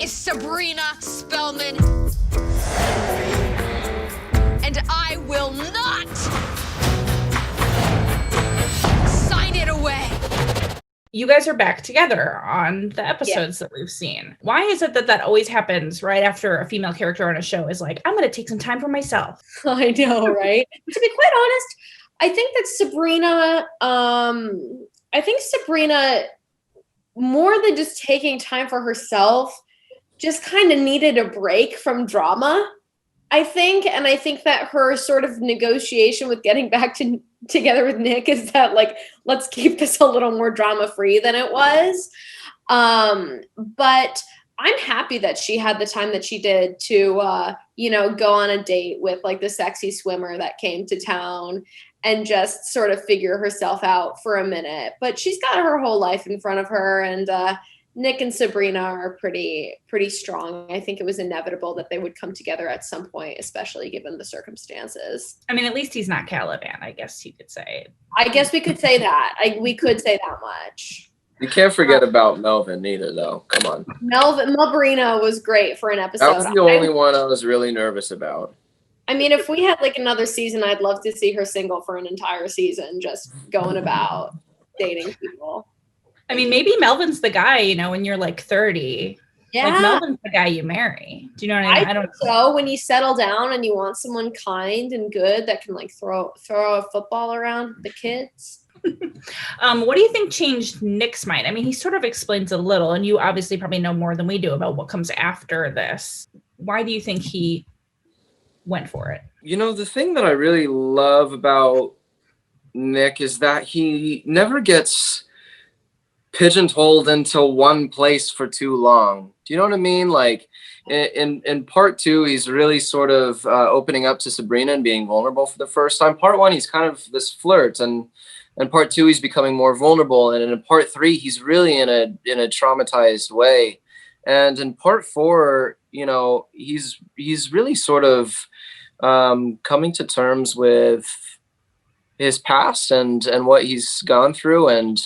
is Sabrina Spellman, and I will not sign it away. You guys are back together on the episodes that we've seen. Why is it that always happens right after a female character on a show is like, I'm going to take some time for myself? I know, right? To be quite honest, I think that Sabrina, more than just taking time for herself, just kind of needed a break from drama, I think. And I think that her sort of negotiation with getting back together with Nick is that, like, let's keep this a little more drama free than it was. But I'm happy that she had the time that she did to, go on a date with like the sexy swimmer that came to town and just sort of figure herself out for a minute. But she's got her whole life in front of her, and Nick and Sabrina are pretty strong. I think it was inevitable that they would come together at some point, especially given the circumstances. I mean, at least he's not Caliban, I guess you could say. I guess we could say that. We could say that much. You can't forget about Melvin either, though. Come on. Melvina was great for an episode. That was the only one I was really nervous about. I mean, if we had like another season, I'd love to see her single for an entire season, just going about dating people. I mean, maybe Melvin's the guy, when you're like 30. Yeah. Like Melvin's the guy you marry. Do you know what I mean? I don't know. So when you settle down and you want someone kind and good that can like throw a football around the kids. What do you think changed Nick's mind? I mean, he sort of explains a little, and you obviously probably know more than we do about what comes after this. Why do you think he went for it? The thing that I really love about Nick is that he never gets pigeonholed into one place for too long. Do you know what I mean? Like in part 2, he's really sort of opening up to Sabrina and being vulnerable for the first time. Part 1, he's kind of this flirt, and part 2, he's becoming more vulnerable. And in part 3, he's really in a traumatized way. And in part 4, he's really sort of coming to terms with his past and what he's gone through. And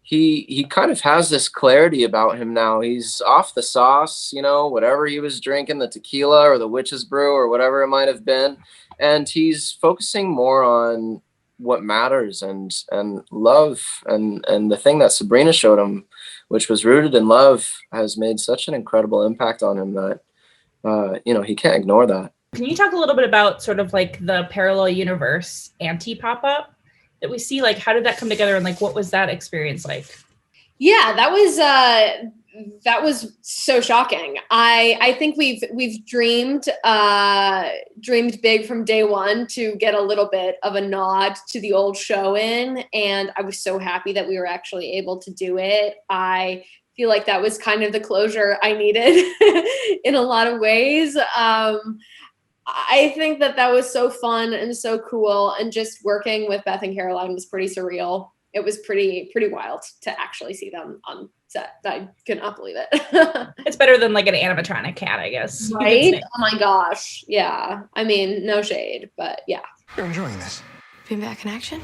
he kind of has this clarity about him now. He's off the sauce, whatever he was drinking, the tequila or the witch's brew or whatever it might have been. And he's focusing more on what matters and love. And the thing that Sabrina showed him, which was rooted in love, has made such an incredible impact on him that, he can't ignore that. Can you talk a little bit about sort of like the parallel universe anti-pop-up that we see? Like, how did that come together, and like, what was that experience like? Yeah, that was so shocking. I think we've dreamed big from day one to get a little bit of a nod to the old show in, and I was so happy that we were actually able to do it. I feel like that was kind of the closure I needed in a lot of ways. I think that was so fun and so cool, and just working with Beth and Caroline was pretty surreal. It was pretty wild to actually see them on set. I could not believe it. It's better than like an animatronic cat, I guess. Right? Oh my gosh. Yeah. I mean, no shade, but yeah. You're enjoying this. Being back in action?